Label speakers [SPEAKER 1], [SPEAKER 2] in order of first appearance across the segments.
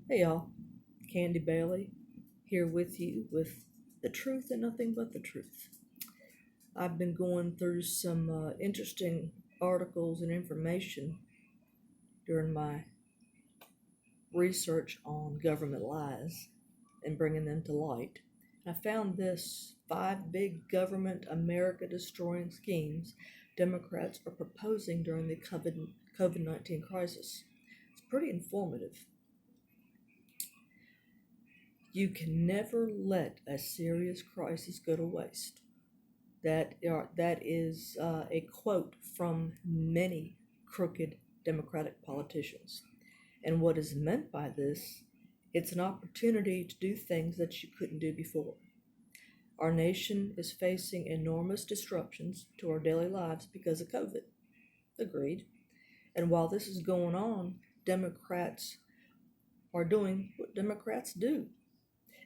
[SPEAKER 1] Hey y'all, Candy Bailey here with you with the truth and nothing but the truth. I've been going through some interesting articles and information during my research on government lies and bringing them to light. I found this 5 big government America destroying schemes Democrats are proposing during the COVID 19 crisis. It's pretty informative. You can never let a serious crisis go to waste. That is a quote from many crooked Democratic politicians. And what is meant by this, it's an opportunity to do things that you couldn't do before. Our nation is facing enormous disruptions to our daily lives because of COVID. Agreed. And while this is going on, Democrats are doing what Democrats do: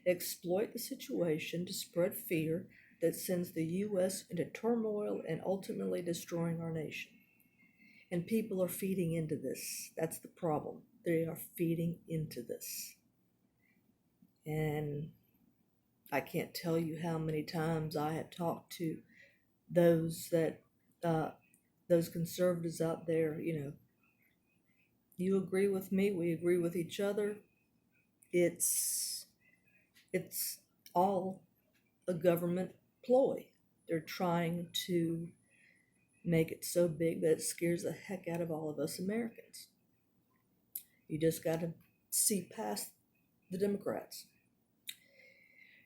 [SPEAKER 1] exploit the situation to spread fear that sends the U.S. into turmoil and ultimately destroying our nation. And people are feeding into this. That's the problem. They are feeding into this. And I can't tell you how many times I have talked to those those conservatives out there. You agree with me, we agree with each other. It's all a government ploy. They're trying to make it so big that it scares the heck out of all of us Americans. You just got to see past the Democrats.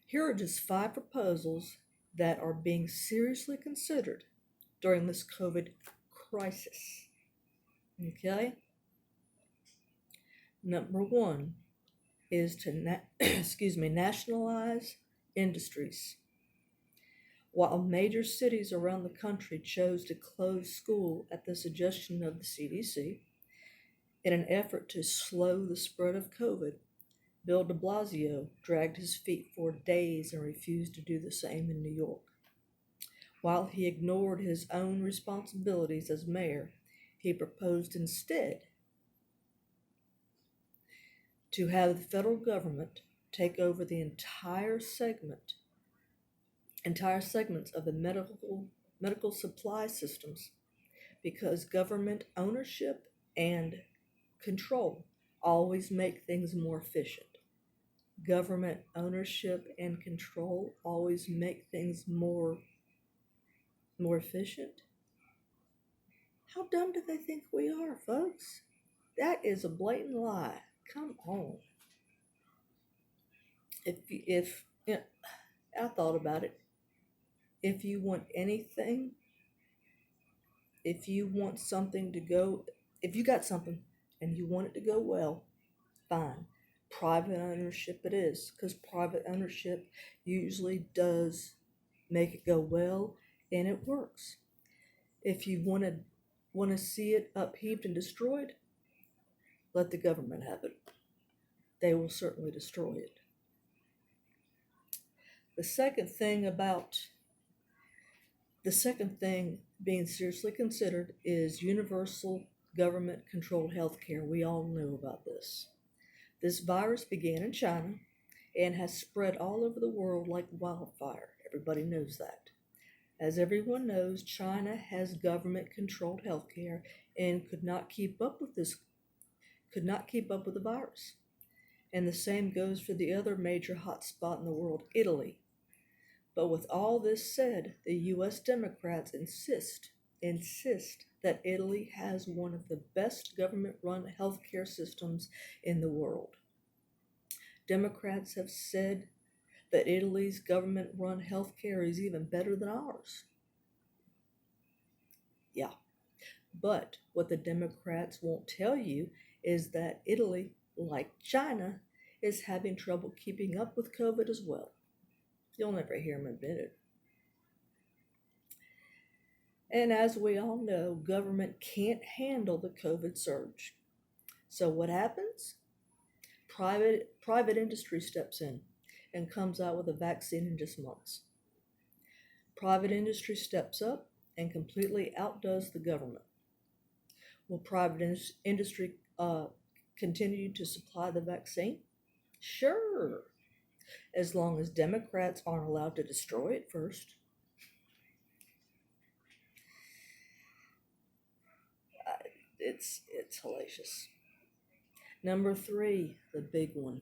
[SPEAKER 1] Here are just 5 proposals that are being seriously considered during this COVID crisis. Okay? Number 1 is to nationalize industries. While major cities around the country chose to close school at the suggestion of the CDC in an effort to slow the spread of COVID, Bill de Blasio dragged his feet for days and refused to do the same in New York. While he ignored his own responsibilities as mayor, he proposed instead to have the federal government take over the entire segments of the medical supply systems, because government ownership and control always make things more efficient. Government ownership and control always make things more efficient. How dumb do they think we are, folks? That is a blatant lie. Come on. If I thought about it. If you want anything, if you want something to go, if you got something and you want it to go well, fine. Private ownership it is, because private ownership usually does make it go well and it works. If you want to see it upheaved and destroyed, let the government have it. They will certainly destroy it. The second thing being seriously considered is universal government controlled health care. We all know about this. This virus began in China and has spread all over the world like wildfire. Everybody knows that. As everyone knows, China has government controlled health care and could not keep up with the virus. And the same goes for the other major hotspot in the world, Italy. But with all this said, the U.S. Democrats insist that Italy has one of the best government-run healthcare systems in the world. Democrats have said that Italy's government-run healthcare is even better than ours. Yeah, but what the Democrats won't tell you is that Italy, like China, is having trouble keeping up with COVID as well. You'll never hear them admit it. And as we all know, government can't handle the COVID surge. So what happens? Private industry steps in and comes out with a vaccine in just months. Private industry steps up and completely outdoes the government. Will private industry continue to supply the vaccine? Sure, as long as Democrats aren't allowed to destroy it first. It's hellacious. Number three, the big one.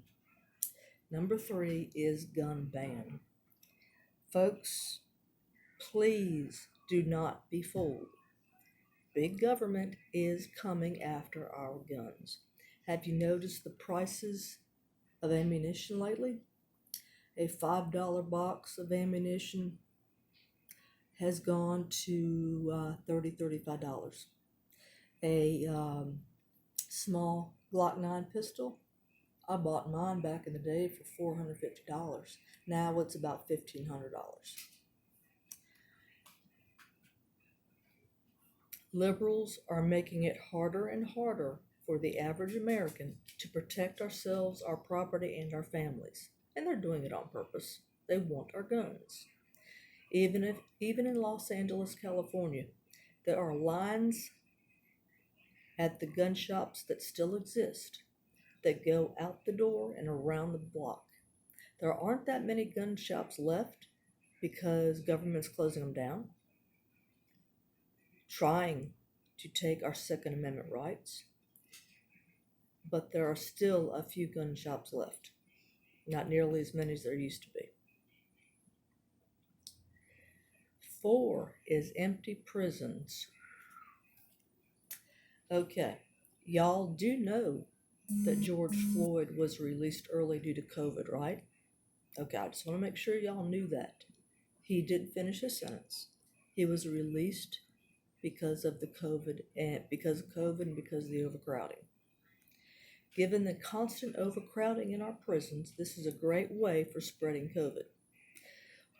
[SPEAKER 1] Number three is gun ban. Folks, please do not be fooled. Big government is coming after our guns. Have you noticed the prices of ammunition lately? A $5 box of ammunition has gone to $35. A small Glock 9 pistol, I bought mine back in the day for $450. Now it's about $1,500. Liberals are making it harder and harder for the average American to protect ourselves, our property, and our families. And they're doing it on purpose. They want our guns. Even in Los Angeles, California, there are lines at the gun shops that still exist that go out the door and around the block. There aren't that many gun shops left because government's closing them down, trying to take our Second Amendment rights, but there are still a few gun shops left, not nearly as many as there used to be. 4 is empty prisons. Okay, y'all do know that George Floyd was released early due to COVID, right? Okay, I just want to make sure y'all knew that. He didn't finish his sentence. He was released because of COVID and because of the overcrowding. Given the constant overcrowding in our prisons, this is a great way for spreading COVID.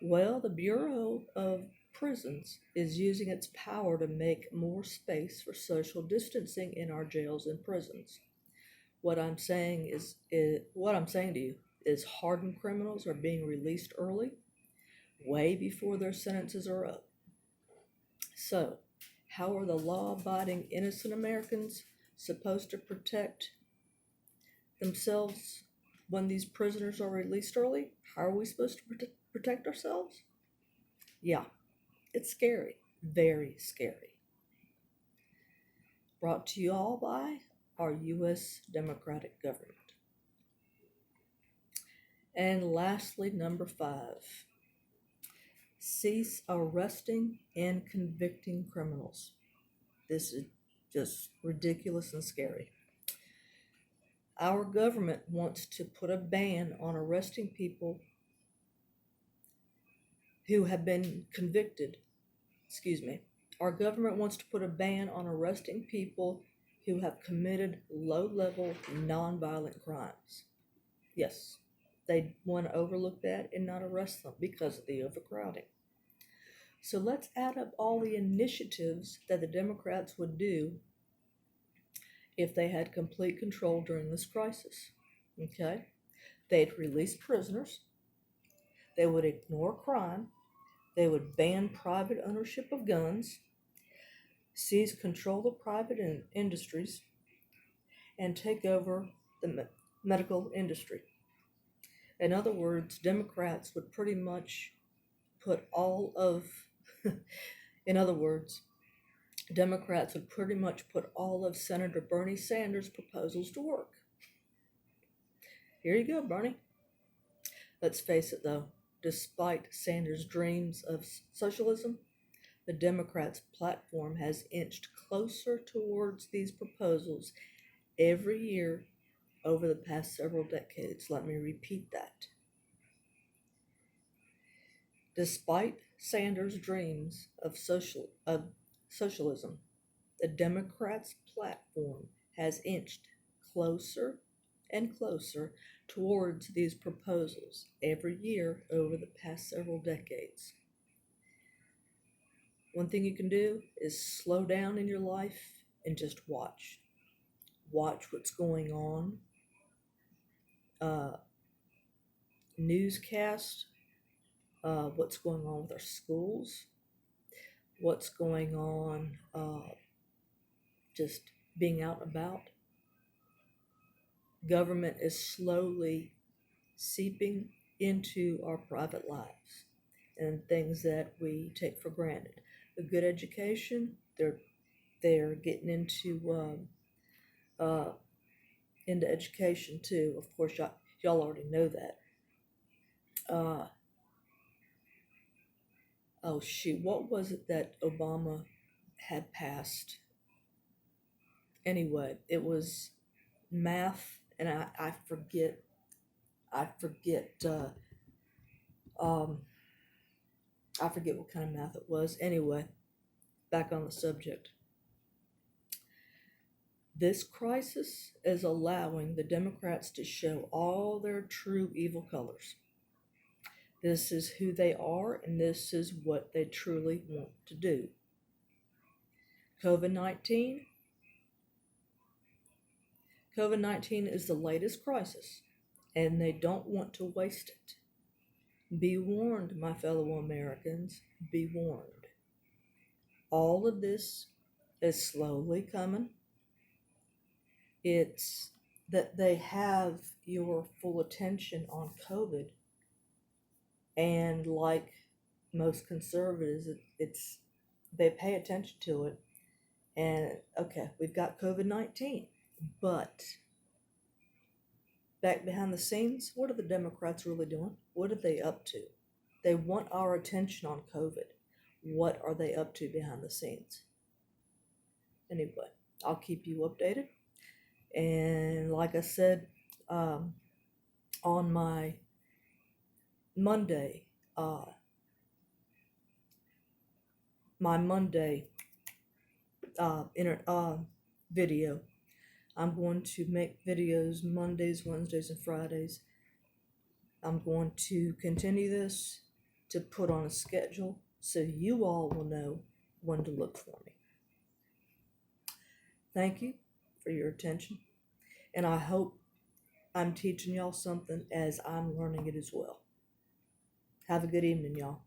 [SPEAKER 1] Well, the Bureau of Prisons is using its power to make more space for social distancing in our jails and prisons. What I'm saying to you is hardened criminals are being released early, way before their sentences are up. So, how are the law-abiding innocent Americans supposed to protect themselves when these prisoners are released early? How are we supposed to protect ourselves? Yeah, it's scary, very scary. Brought to you all by our U.S. Democratic government. And lastly, number 5, cease arresting and convicting criminals. This is just ridiculous and scary. Our government wants to put a ban on arresting people who have been convicted. Our government wants to put a ban on arresting people who have committed low-level, non-violent crimes. Yes, they want to overlook that and not arrest them because of the overcrowding. So let's add up all the initiatives that the Democrats would do if they had complete control during this crisis. Okay? They'd release prisoners. They would ignore crime. They would ban private ownership of guns, seize control of private industries, and take over the medical industry. In other words, Democrats would pretty much put all of Senator Bernie Sanders' proposals to work. Here you go, Bernie. Let's face it, though, despite Sanders' dreams of socialism, the Democrats' platform has inched closer towards these proposals every year over the past several decades. Let me repeat that. Despite Sanders' dreams of socialism, the Democrats' platform has inched closer and closer towards these proposals every year over the past several decades. One thing you can do is slow down in your life and just watch. Watch what's going on. Newscast, what's going on with our schools, what's going on just being out and about. Government is slowly seeping into our private lives and things that we take for granted. A good education, they're getting into education too. Of course, y'all already know that. Uh, oh shoot, what was it that Obama had passed? Anyway, it was math, and I forget. I forget. Um, I forget what kind of math it was. Anyway, back on the subject. This crisis is allowing the Democrats to show all their true evil colors. This is who they are, and this is what they truly want to do. COVID-19. COVID-19 is the latest crisis, and they don't want to waste it. Be warned, my fellow Americans, be warned. All of this is slowly coming. It's that they have your full attention on COVID, and like most conservatives, it's they pay attention to it. And okay, we've got COVID-19, but back behind the scenes, what are the Democrats really doing? What are they up to? They want our attention on COVID. What are they up to behind the scenes? Anyway, I'll keep you updated. And like I said, on my Monday, video, I'm going to make videos Mondays, Wednesdays, and Fridays. I'm going to continue this to put on a schedule so you all will know when to look for me. Thank you for your attention, and I hope I'm teaching y'all something as I'm learning it as well. Have a good evening, y'all.